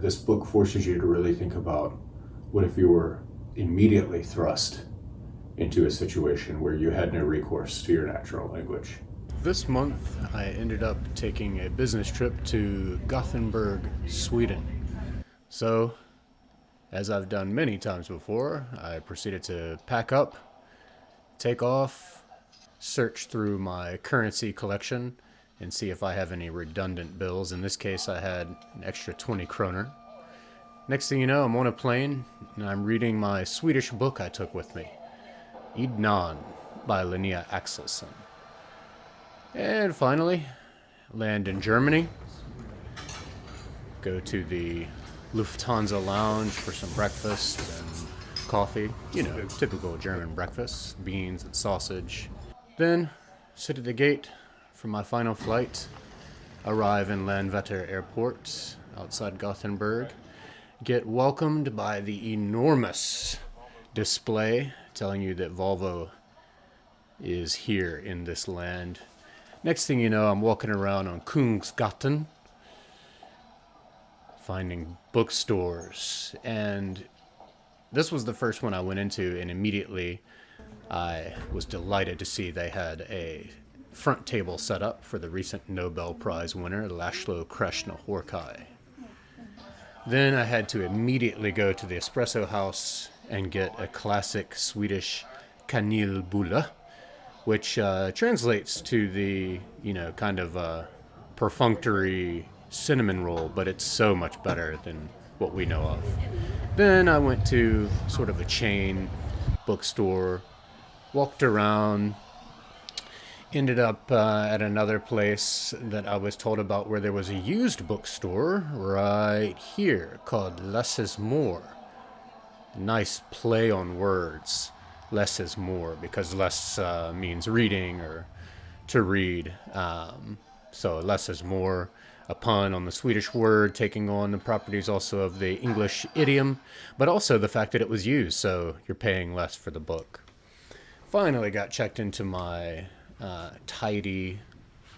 This book forces you to really think about what if you were immediately thrust into a situation where you had no recourse to your natural language. This month, I ended up taking a business trip to Gothenburg, Sweden. So, as I've done many times before, I proceeded to pack up, take off, search through my currency collection, and see if I have any redundant bills. In this case, I had an extra 20 kroner. Next thing you know, I'm on a plane, and I'm reading my Swedish book I took with me, Aednan by Linnea Axelsson. And finally, land in Germany, go to the Lufthansa lounge for some breakfast and coffee. You know, typical German breakfast, beans and sausage. Then, sit at the gate for my final flight, arrive in Landvetter Airport outside Gothenburg, get welcomed by the enormous display telling you that Volvo is here in this land. Next thing you know, I'm walking around on Kungsgatan, finding bookstores, and this was the first one I went into, and immediately I was delighted to see they had a front table set up for the recent Nobel Prize winner, Laszlo Krasna-Horkai. Then I had to immediately go to the espresso house and get a classic Swedish kanelbulle, which translates to the, kind of perfunctory cinnamon roll, but it's so much better than what we know of. Then I went to sort of a chain bookstore, walked around, ended up at another place that I was told about where there was a used bookstore right here called Less is More. Nice play on words. Less is more, because less means reading or to read. So less is more, a pun on the Swedish word, taking on the properties also of the English idiom, but also the fact that it was used, so you're paying less for the book. Finally got checked into my tidy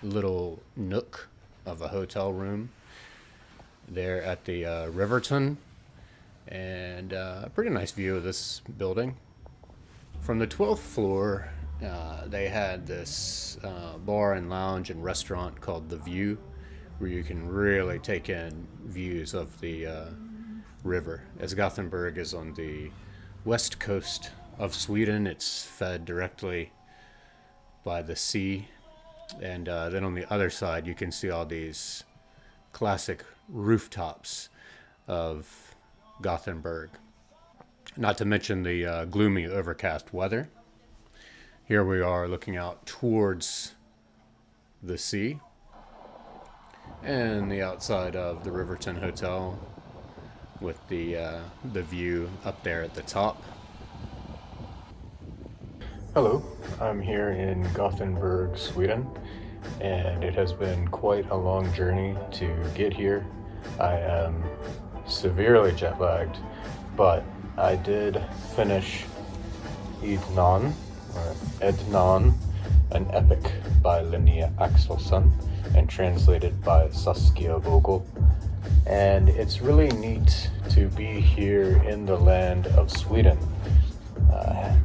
little nook of a hotel room there at the Riverton, and a pretty nice view of this building. From the 12th floor, they had this bar and lounge and restaurant called The View, where you can really take in views of the river. As Gothenburg is on the west coast of Sweden, it's fed directly by the sea. And then on the other side, you can see all these classic rooftops of Gothenburg. Not to mention the gloomy, overcast weather. Here we are looking out towards the sea and the outside of the Riverton Hotel with the view up there at the top. Hello, I'm here in Gothenburg, Sweden, and it has been quite a long journey to get here. I am severely jet lagged, but I did finish Aednan, an epic by Linnea Axelsson and translated by Saskia Vogel. And it's really neat to be here in the land of Sweden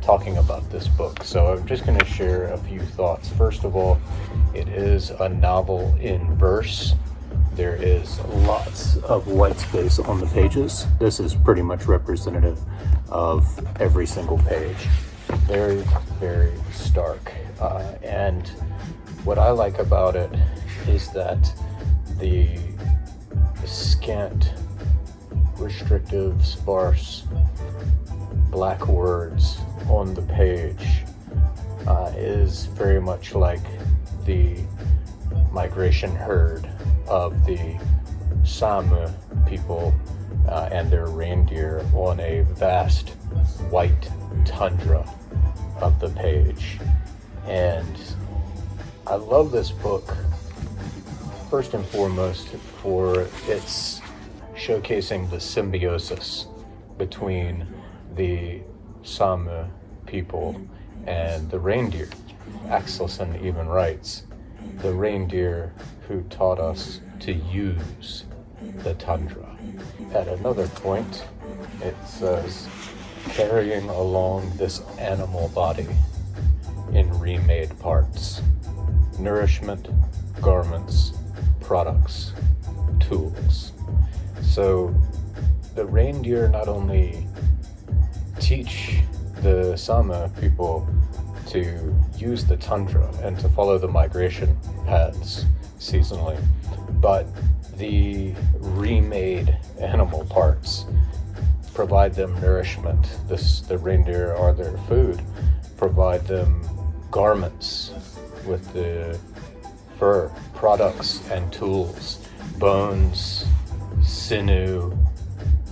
talking about this book. So I'm just going to share a few thoughts. First of all, it is a novel in verse. There is lots of white space on the pages. This is pretty much representative of every single page. Very, very stark. And what I like about it is that the scant, restrictive, sparse black words on the page is very much like the migration herd of the Sami people and their reindeer on a vast white tundra of the page. And I love this book first and foremost for its showcasing the symbiosis between the Sami people and the reindeer. Axelsson even writes, the reindeer who taught us to use the tundra. At another point, it says, carrying along this animal body in remade parts, nourishment, garments, products, tools. So the reindeer not only teach the Sama people to use the tundra and to follow the migration paths seasonally, but the remade animal parts provide them nourishment. The reindeer are their food, provide them garments with the fur, products and tools, bones, sinew,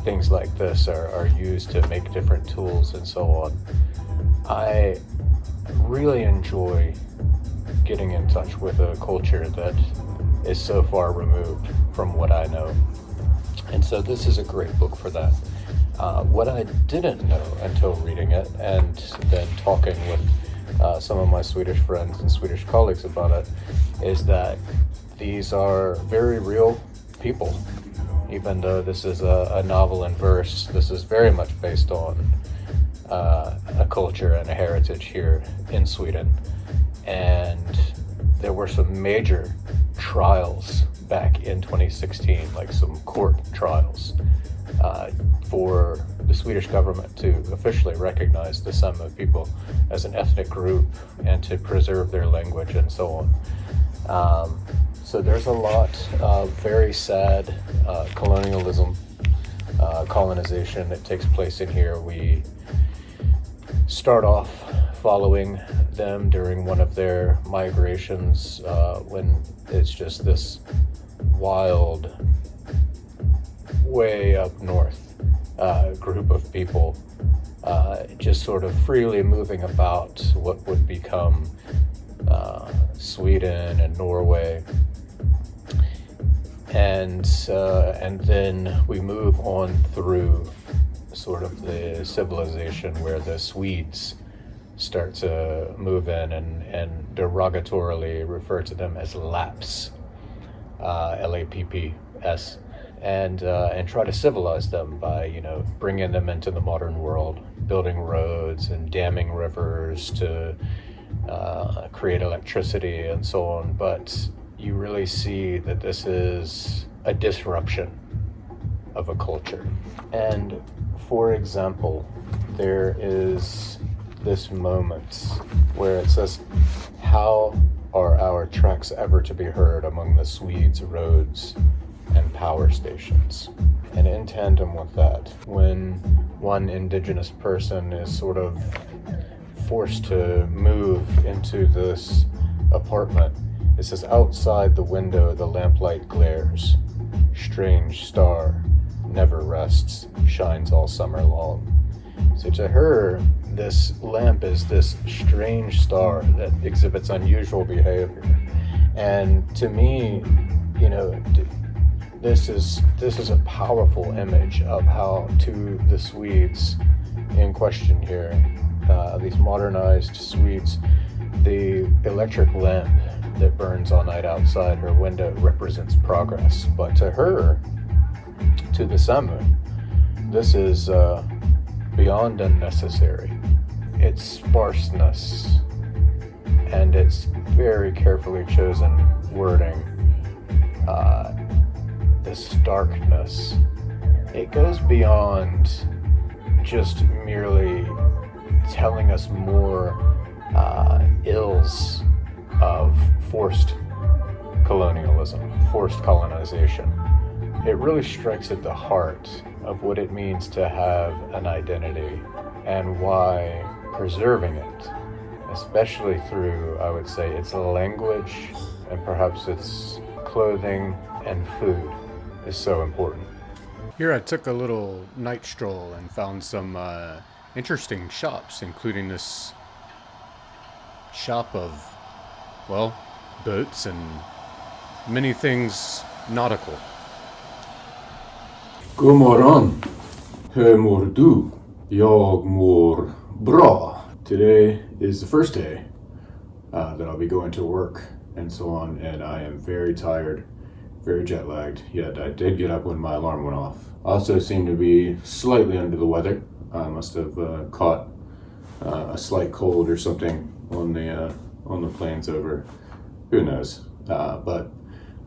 things like this are used to make different tools and so on. I really enjoy getting in touch with a culture that is so far removed from what I know. And so this is a great book for that. What I didn't know until reading it and then talking with some of my Swedish friends and Swedish colleagues about it is that these are very real people. Even though this is a novel in verse, this is very much based on a culture and a heritage here in Sweden. And there were some major trials back in 2016, like some court trials, for the Swedish government to officially recognize the Sama people as an ethnic group and to preserve their language and so on. So there's a lot of very sad colonialism, colonization that takes place in here. We start off following them during one of their migrations when it's just this wild, way up north group of people just sort of freely moving about what would become Sweden and Norway. And then we move on through sort of the civilization where the Swedes start to move in and derogatorily refer to them as Lapps, Lapps, and try to civilize them by, bringing them into the modern world, building roads and damming rivers to create electricity and so on. But you really see that this is a disruption of a culture. And for example, there is this moment where it says, how are our tracks ever to be heard among the Swedes' roads and power stations? And in tandem with that, when one indigenous person is sort of forced to move into this apartment, it says, outside the window the lamplight glares, strange star, never rests, shines all summer long. So to her, this lamp is this strange star that exhibits unusual behavior. And to me, this is a powerful image of how to the Swedes in question here, these modernized Swedes, the electric lamp that burns all night outside her window represents progress. But to her, to the Samu, this is beyond unnecessary. It's sparseness, and it's very carefully chosen wording. This darkness, it goes beyond just merely telling us more ills of forced colonialism, forced colonization. It really strikes at the heart of what it means to have an identity and why preserving it, especially through, I would say, its language and perhaps its clothing and food, is so important. Here I took a little night stroll and found some interesting shops, including this shop of, boats and many things nautical. God morgon. Hur mår du? Jag mår bra. Today is the first day that I'll be going to work and so on, and I am very tired, very jet lagged, yet I did get up when my alarm went off Also seem to be slightly under the weather. I must have caught a slight cold or something on the planes over. Who knows? But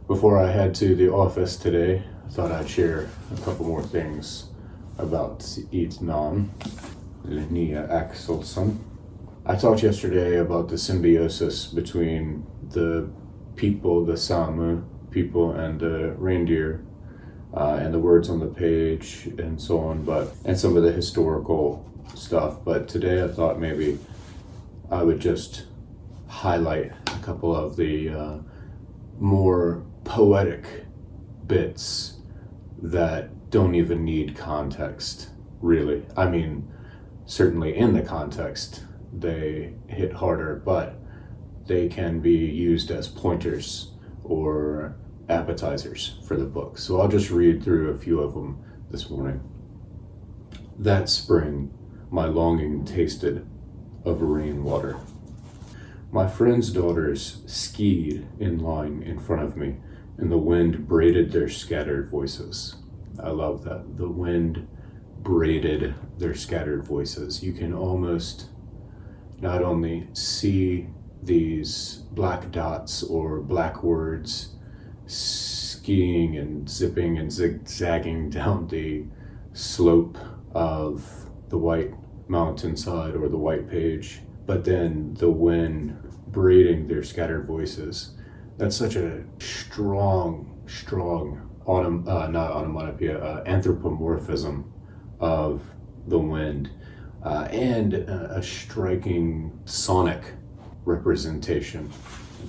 before I head to the office today, I thought I'd share a couple more things about Aednan, Linnea Axelsson. I talked yesterday about the symbiosis between the people, the Sami people, and the reindeer, and the words on the page and so on, and some of the historical stuff. But today I thought maybe I would just highlight a couple of the more poetic bits that don't even need context, really. I mean, certainly in the context they hit harder, but they can be used as pointers or appetizers for the book. So I'll just read through a few of them this morning. That spring, my longing tasted of rainwater. My friends' daughters skied in line in front of me, and the wind braided their scattered voices. I love that. The wind braided their scattered voices. You can almost not only see these black dots or black words skiing and zipping and zigzagging down the slope of the white mountainside or the white page, but then the wind braiding their scattered voices. That's such a strong anthropomorphism of the wind, and a striking sonic representation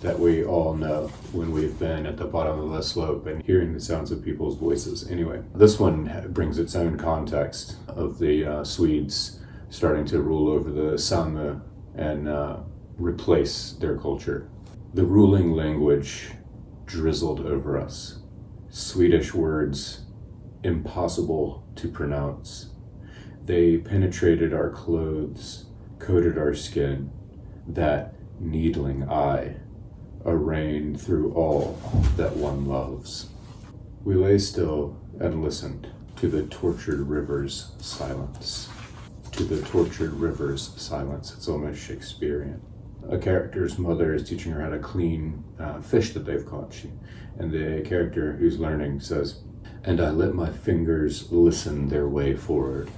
that we all know when we've been at the bottom of the slope and hearing the sounds of people's voices. Anyway, this one brings its own context of the Swedes starting to rule over the Sami and replace their culture. The ruling language drizzled over us. Swedish words impossible to pronounce. They penetrated our clothes, coated our skin. That needling eye arraigned through all that one loves. We lay still and listened to the tortured river's silence. To the tortured river's silence. It's almost Shakespearean. A character's mother is teaching her how to clean fish that they've caught. And the character who's learning says, "And I let my fingers listen their way forward."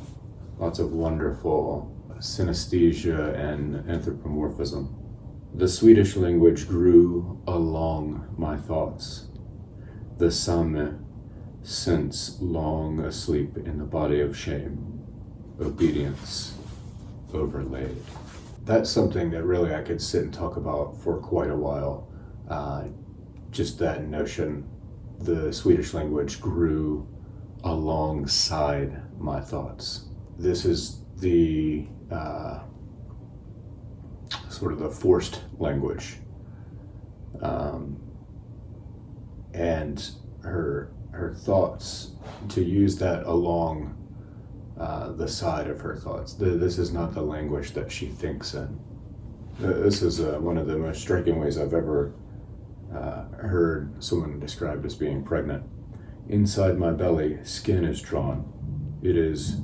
Lots of wonderful synesthesia and anthropomorphism. The Swedish language grew along my thoughts. The Sami, since long asleep in the body of shame, obedience overlaid. That's something that really I could sit and talk about for quite a while. Just that notion, the Swedish language grew alongside my thoughts. This is the sort of the forced language, and her thoughts, to use that along the side of her thoughts. This is not the language that she thinks in. This is one of the most striking ways I've ever heard someone described as being pregnant. Inside my belly, skin is drawn. It is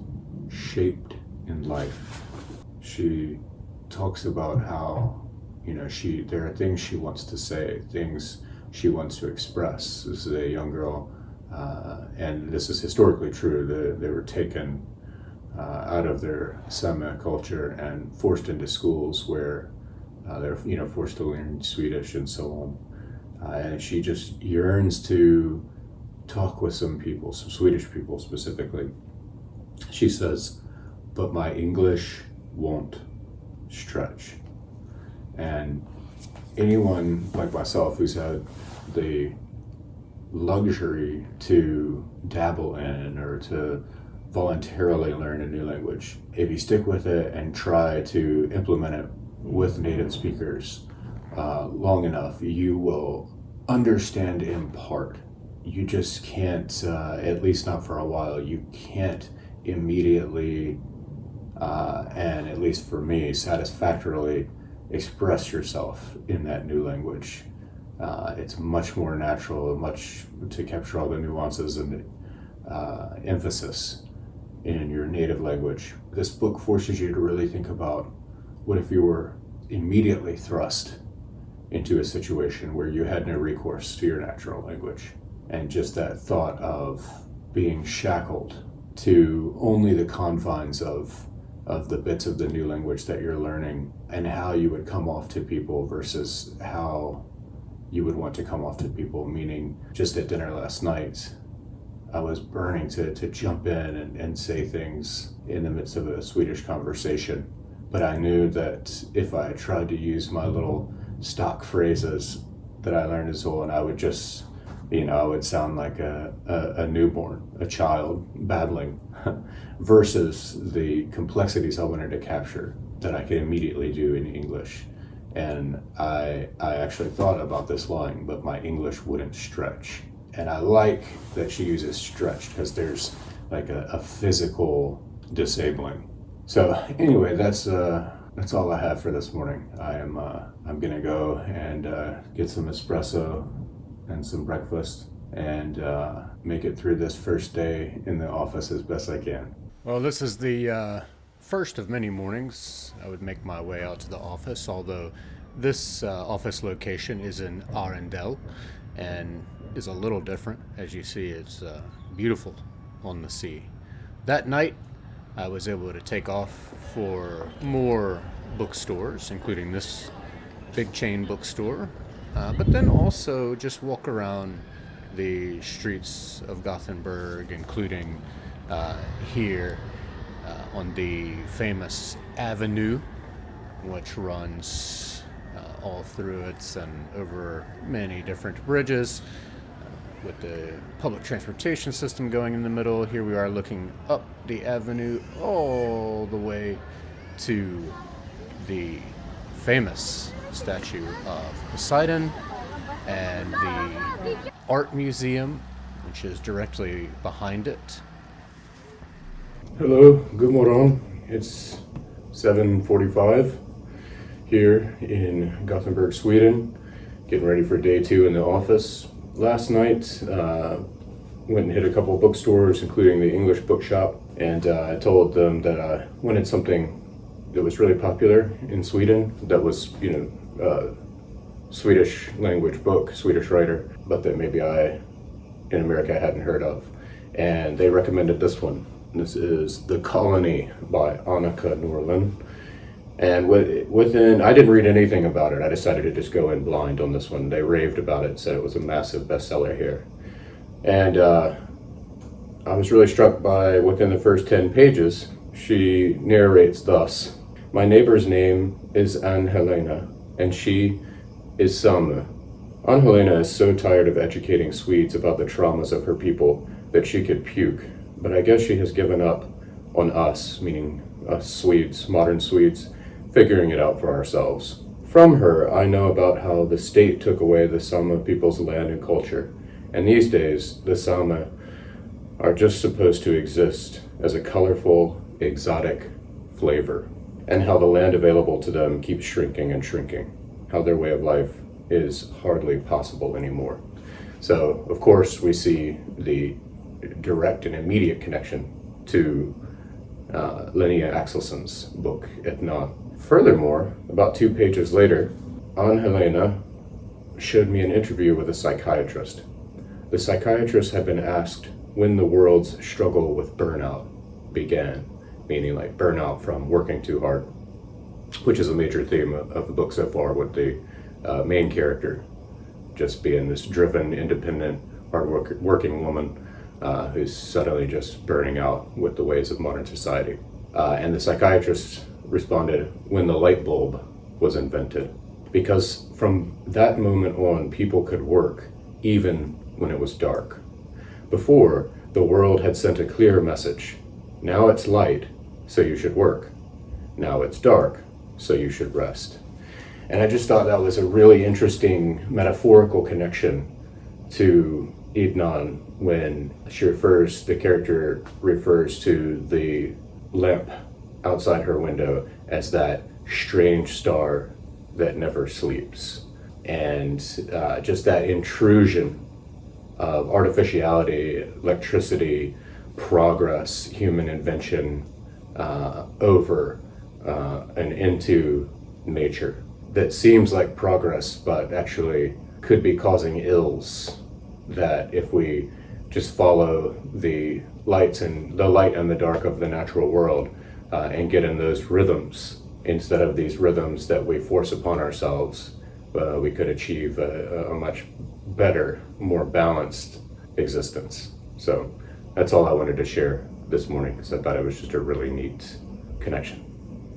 shaped in life. She talks about how, there are things she wants to say, things she wants to express. This is a young girl, and this is historically true. They were taken out of their Sami culture and forced into schools where they're forced to learn Swedish and so on. And she just yearns to talk with some people, some Swedish people specifically. She says, "But my English won't stretch." And anyone like myself who's had the luxury to dabble in or to voluntarily learn a new language, if you stick with it and try to implement it with native speakers long enough, you will understand in part. You just can't, at least not for a while, you can't immediately, and at least for me, satisfactorily express yourself in that new language. It's much more natural, much to capture all the nuances and emphasis in your native language. This book forces you to really think about what if you were immediately thrust into a situation where you had no recourse to your natural language, and just that thought of being shackled to only the confines of the bits of the new language that you're learning, and how you would come off to people versus how you would want to come off to people. Meaning, just at dinner last night, I was burning to jump in and say things in the midst of a Swedish conversation. But I knew that if I tried to use my little stock phrases that I learned as well, and I would just, I would sound like a newborn, a child babbling, versus the complexities I wanted to capture that I could immediately do in English. And I actually thought about this line, but my English wouldn't stretch. And I like that she uses stretch because there's like a physical disabling. So anyway, that's all I have for this morning. I'm gonna go and get some espresso and some breakfast and make it through this first day in the office as best I can. Well, this is the first of many mornings I would make my way out to the office, although this office location is in Arendelle and is a little different. As you see, it's beautiful on the sea. That night, I was able to take off for more bookstores, including this big chain bookstore, but then also just walk around the streets of Gothenburg, including here on the famous avenue, which runs all through it and over many different bridges, with the public transportation system going in the middle. Here we are looking up the avenue all the way to the famous statue of Poseidon and the art museum, which is directly behind it. Hello, good morning. It's 7:45 here in Gothenburg, Sweden, getting ready for day 2 in the office. Last night, went and hit a couple of bookstores, including the English bookshop, and I told them that I wanted something that was really popular in Sweden, that was, Swedish language book, Swedish writer, but that maybe in America, I hadn't heard of. And they recommended this one. This is The Colony by Annika Norlin. And within, I didn't read anything about it. I decided to just go in blind on this one. They raved about it, said it was a massive bestseller here. And I was really struck by, within the first 10 pages, she narrates thus: "My neighbor's name is Ann-Helena, and she is Salme. Ann-Helena is so tired of educating Swedes about the traumas of her people that she could puke. But I guess she has given up on us," meaning us Swedes, modern Swedes, "figuring it out for ourselves. From her, I know about how the state took away the Salme people's land and culture, and these days, the Salme are just supposed to exist as a colorful, exotic flavor, and how the land available to them keeps shrinking and shrinking, how their way of life is hardly possible anymore." So, of course, we see the direct and immediate connection to Linnea Axelsson's book, Aednan. Furthermore, about 2 pages later, Ann-Helena showed me an interview with a psychiatrist. The psychiatrist had been asked when the world's struggle with burnout began, meaning like burnout from working too hard, which is a major theme of the book so far, with the main character just being this driven, independent, hard-working woman who's suddenly just burning out with the ways of modern society. And the psychiatrist responded, when the light bulb was invented. Because from that moment on, people could work even when it was dark. Before, the world had sent a clear message. Now it's light, so you should work. Now it's dark, so you should rest. And I just thought that was a really interesting metaphorical connection to Aednan when the character refers to the lamp outside her window as that strange star that never sleeps. And just that intrusion of artificiality, electricity, progress, human invention over and into nature that seems like progress, but actually could be causing ills. That if we just follow the light and the dark of the natural world and get in those rhythms instead of these rhythms that we force upon ourselves, we could achieve a much better, more balanced existence. So that's all I wanted to share this morning, because I thought it was just a really neat connection.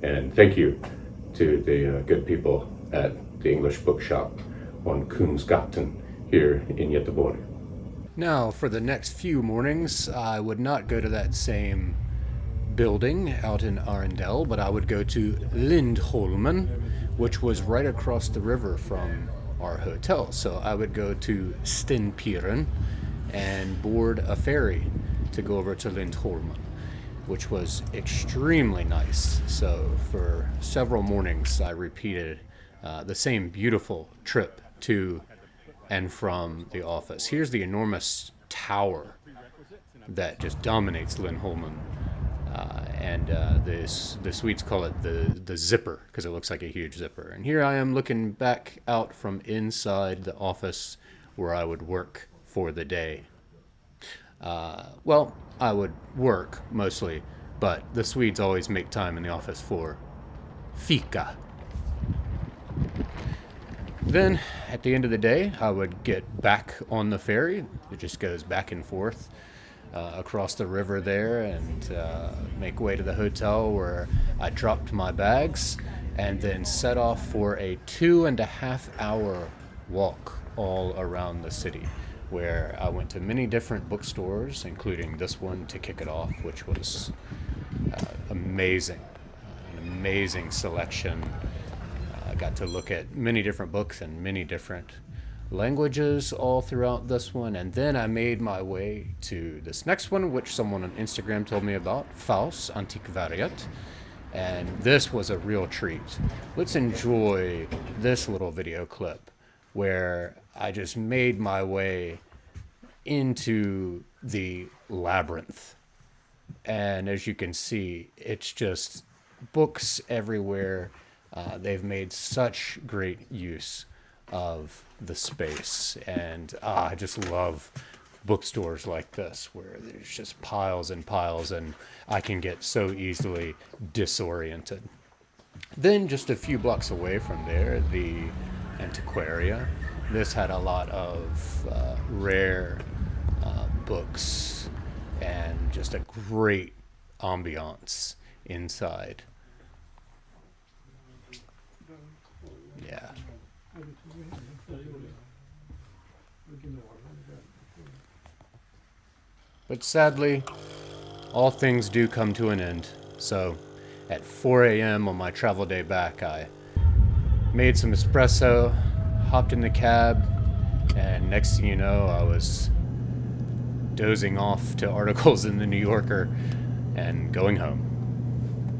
And thank you to the good people at the English Bookshop on Kungsgatan here in Göteborg. Now, for the next few mornings, I would not go to that same building out in Arendelle, but I would go to Lindholmen, which was right across the river from our hotel. So I would go to Stenpiren and board a ferry to go over to Lindholmen, which was extremely nice. So for several mornings, I repeated the same beautiful trip to and from the office. Here's the enormous tower that just dominates Lindholmen. The Swedes call it the zipper, because it looks like a huge zipper. And here I am looking back out from inside the office where I would work for the day. Well, I would work mostly, but the Swedes always make time in the office for fika. Then, at the end of the day, I would get back on the ferry. It just goes back and forth across the river there, and make way to the hotel where I dropped my bags, and then set off for a 2.5 hour walk all around the city, where I went to many different bookstores, including this one to kick it off, which was amazing. An amazing selection. I got to look at many different books in many different languages all throughout this one, and then I made my way to this next one, which someone on Instagram told me about, Faust Antikvariat, and this was a real treat. Let's enjoy this little video clip where I just made my way into the labyrinth, and as you can see, it's just books everywhere. They've made such great use of the space, and I just love bookstores like this where there's just piles and piles, and I can get so easily disoriented. Then just a few blocks away from there, the Antiquaria. This had a lot of rare books and just a great ambiance inside. Yeah. But sadly, all things do come to an end. So at 4 a.m. on my travel day back, I made some espresso, hopped in the cab, and next thing you know, I was dozing off to articles in the New Yorker and going home.